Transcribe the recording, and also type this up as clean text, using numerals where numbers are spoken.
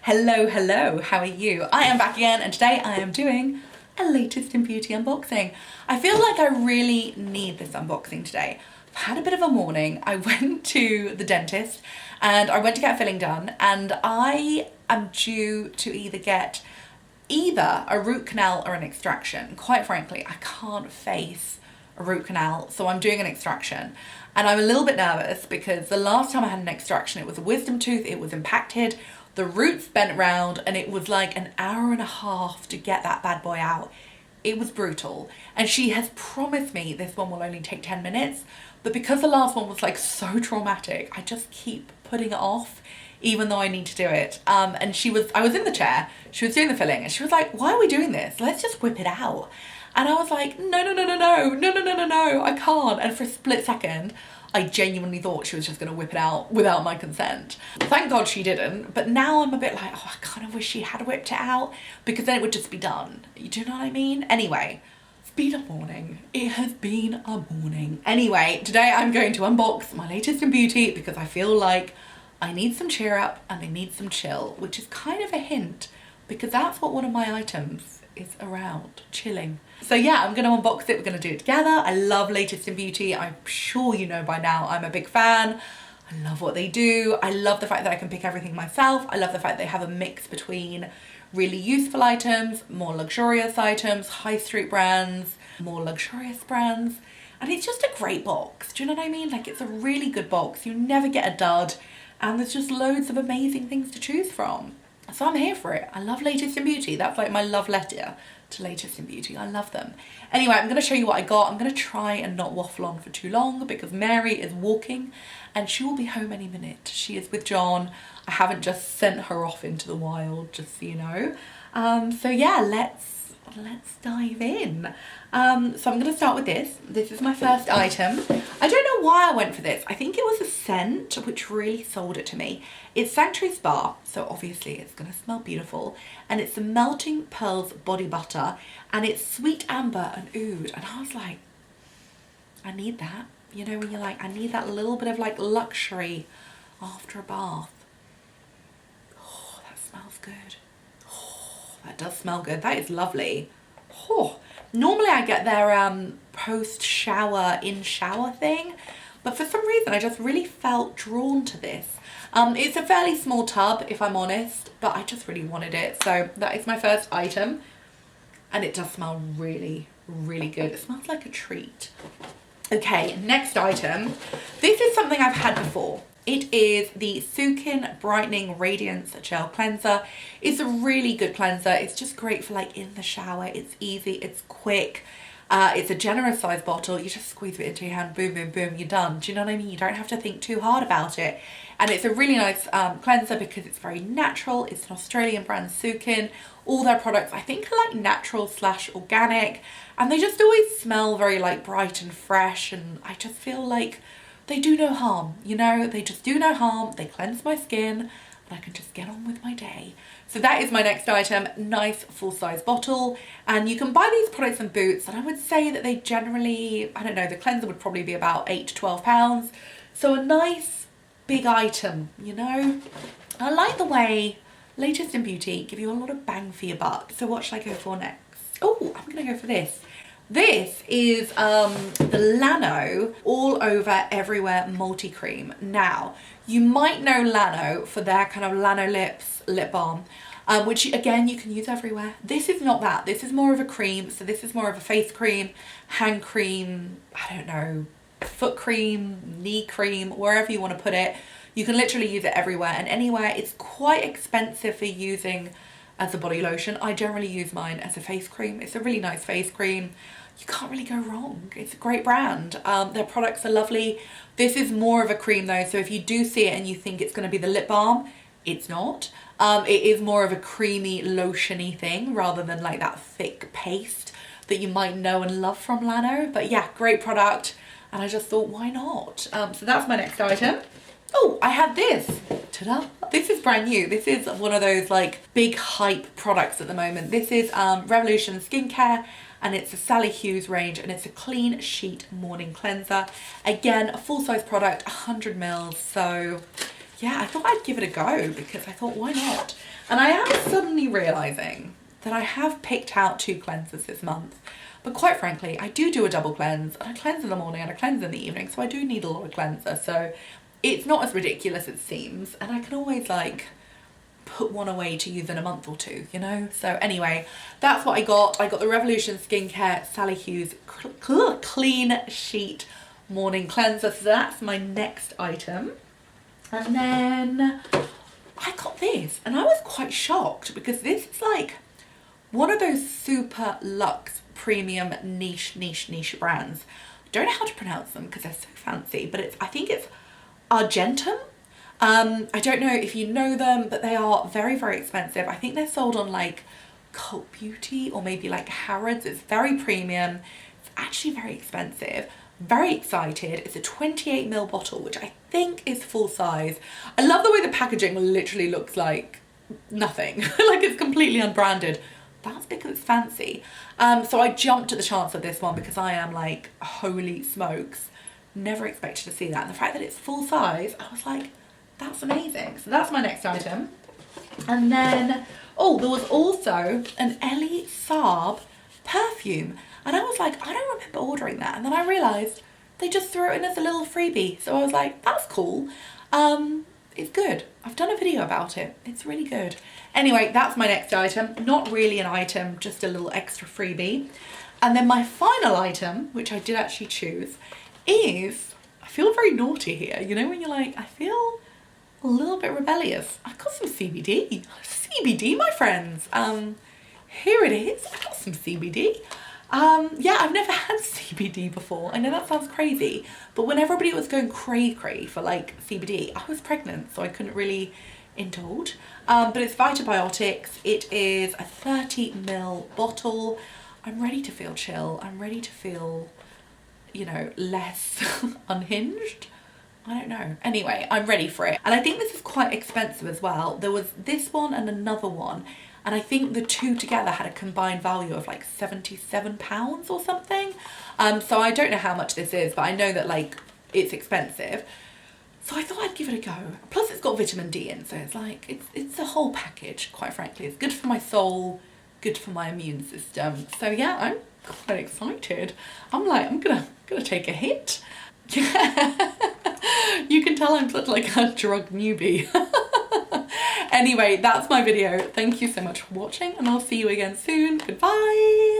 Hello, how are you? I am back again and today I am doing a latest in beauty unboxing. I feel like I really need this unboxing today. I've had a bit of a morning. I went to the dentist and I went to get a filling done, and I am due to either get a root canal or an extraction. Quite frankly, I can't face a root canal, so I'm doing an extraction. And I'm a little bit nervous because the last time I had an extraction, it was a wisdom tooth, it was impacted, the roots bent round, and it was like an hour and a half to get that bad boy out. It was brutal. And she has promised me this one will only take 10 minutes, but because the last one was like so traumatic, I just keep putting it off, even though I need to do it. And I was in the chair, she was doing the filling, and she was like, why are we doing this? Let's just whip it out. And I was like, no, I can't. And for a split second, I genuinely thought she was just gonna whip it out without my consent. Thank God she didn't, but now I'm a bit like, oh, I kind of wish she had whipped it out, because then it would just be done. Do you know what I mean? Anyway, it's been a morning. It has been a morning. Anyway, today I'm going to unbox my latest in beauty because I feel like I need some cheer up and I need some chill, which is kind of a hint because that's what one of my items is around, chilling. So yeah, I'm gonna unbox it, we're gonna do it together. I love latest in beauty. I'm sure you know by now I'm a big fan. I love what they do. I love the fact that I can pick everything myself. I love the fact they have a mix between really useful items, more luxurious items, high street brands, more luxurious brands. And it's just a great box, do you know what I mean? Like, it's a really good box. You never get a dud, and there's just loads of amazing things to choose from. So I'm here for it. I love latest in beauty. That's like my love letter to latest in beauty. I love them. Anyway, I'm going to show you what I got. I'm going to try and not waffle on for too long because Mary is walking and she will be home any minute. She is with John. I haven't just sent her off into the wild, just so you know. So yeah, let's dive in. So I'm going to start with this. This is my first item. I don't know why I went for this. I think it was a scent which really sold it to me. It's Sanctuary Spa, so obviously it's going to smell beautiful. And it's the Melting Pearls Body Butter, and it's sweet amber and oud. And I was like, I need that. You know, when you're like, I need that little bit of like luxury after a bath. Oh, that smells good. Oh, that does smell good. That is lovely. Oh. Normally I get their post-shower, in-shower thing, but for some reason I just really felt drawn to this. It's a fairly small tub, if I'm honest, but I just really wanted it. So that is my first item, and it does smell really, really good. It smells like a treat. Okay, next item. This is something I've had before. It is the Sukin Brightening Radiance Gel Cleanser. It's a really good cleanser. It's just great for like in the shower. It's easy, it's quick. It's a generous size bottle. You just squeeze it into your hand, boom, boom, boom, you're done. Do you know what I mean? You don't have to think too hard about it. And it's a really nice cleanser because it's very natural. It's an Australian brand, Sukin. All their products, I think, are like natural / organic. And they just always smell very like bright and fresh. And I just feel like they do no harm, you know? They just do no harm. They cleanse my skin and I can just get on with my day. So that is my next item. Nice full-size bottle. And you can buy these products in Boots, and I would say that they generally, I don't know, the cleanser would probably be about £8 to £12. So a nice big item, you know? I like the way latest in beauty give you a lot of bang for your buck. So what should I go for next? Oh, I'm gonna go for this. This is the Lano All Over Everywhere MultiCream. Now, you might know Lano for their kind of Lano Lips lip balm, which again, you can use everywhere. This is not that. This is more of a cream. So this is more of a face cream, hand cream, I don't know, foot cream, knee cream, wherever you want to put it. You can literally use it everywhere and anywhere. It's quite expensive for using as a body lotion. I generally use mine as a face cream. It's a really nice face cream. You can't really go wrong. It's a great brand. Their products are lovely. This is more of a cream though, so if you do see it and you think it's going to be the lip balm, it's not. It is more of a creamy, lotiony thing rather than like that thick paste that you might know and love from Lano. But yeah, great product. And I just thought, why not? So that's my next item. Oh, I had this. Ta-da! This is brand new. This is one of those like big hype products at the moment. This is Revolution Skincare, and it's a Sally Hughes range, and it's a clean sheet morning cleanser. Again, a full-size product, 100 mils. So yeah, I thought I'd give it a go because I thought, why not? And I am suddenly realising that I have picked out 2 cleansers this month. But quite frankly, I do a double cleanse, and I cleanse in the morning and I cleanse in the evening, so I do need a lot of cleanser. So it's not as ridiculous as it seems, and I can always like put one away to use in a month or 2, you know? So anyway, that's what I got. I got the Revolution Skincare Sally Hughes Clean Sheet Morning Cleanser, so that's my next item. And then I got this, and I was quite shocked because this is like one of those super luxe premium niche brands. I don't know how to pronounce them because they're so fancy, but I think it's Argentum. I don't know if you know them, but they are very, very expensive. I think they're sold on like Cult Beauty or maybe like Harrods. It's very premium. It's actually very expensive. Very excited. It's a 28ml bottle, which I think is full size. I love the way the packaging literally looks like nothing. Like it's completely unbranded. That's because it's fancy. So I jumped at the chance of this one because I am like, holy smokes, never expected to see that. And the fact that it's full size, I was like, that's amazing. So that's my next item. And then, oh, there was also an Ellie Saab perfume. And I was like, I don't remember ordering that. And then I realised they just threw it in as a little freebie. So I was like, that's cool. It's good. I've done a video about it. It's really good. Anyway, that's my next item. Not really an item, just a little extra freebie. And then my final item, which I did actually choose, is, I feel very naughty here. You know when you're like, I feel a little bit rebellious. I got some CBD. CBD, my friends. Here it is. I got some CBD. Yeah, I've never had CBD before. I know that sounds crazy, but when everybody was going cray-cray for like CBD, I was pregnant, so I couldn't really indulge. But it's Vitabiotics. It is a 30ml bottle. I'm ready to feel chill. I'm ready to feel, you know, less unhinged. I don't know. Anyway, I'm ready for it. And I think this is quite expensive as well. There was this one and another one. And I think the 2 together had a combined value of like £77 or something. So I don't know how much this is, but I know that like it's expensive. So I thought I'd give it a go. Plus it's got vitamin D in, so it's like, it's a whole package, quite frankly. It's good for my soul, good for my immune system. So yeah, I'm quite excited. I'm like, I'm gonna take a hit. Yeah. You can tell I'm such like a drug newbie. Anyway, that's my video. Thank you so much for watching, and I'll see you again soon. Goodbye.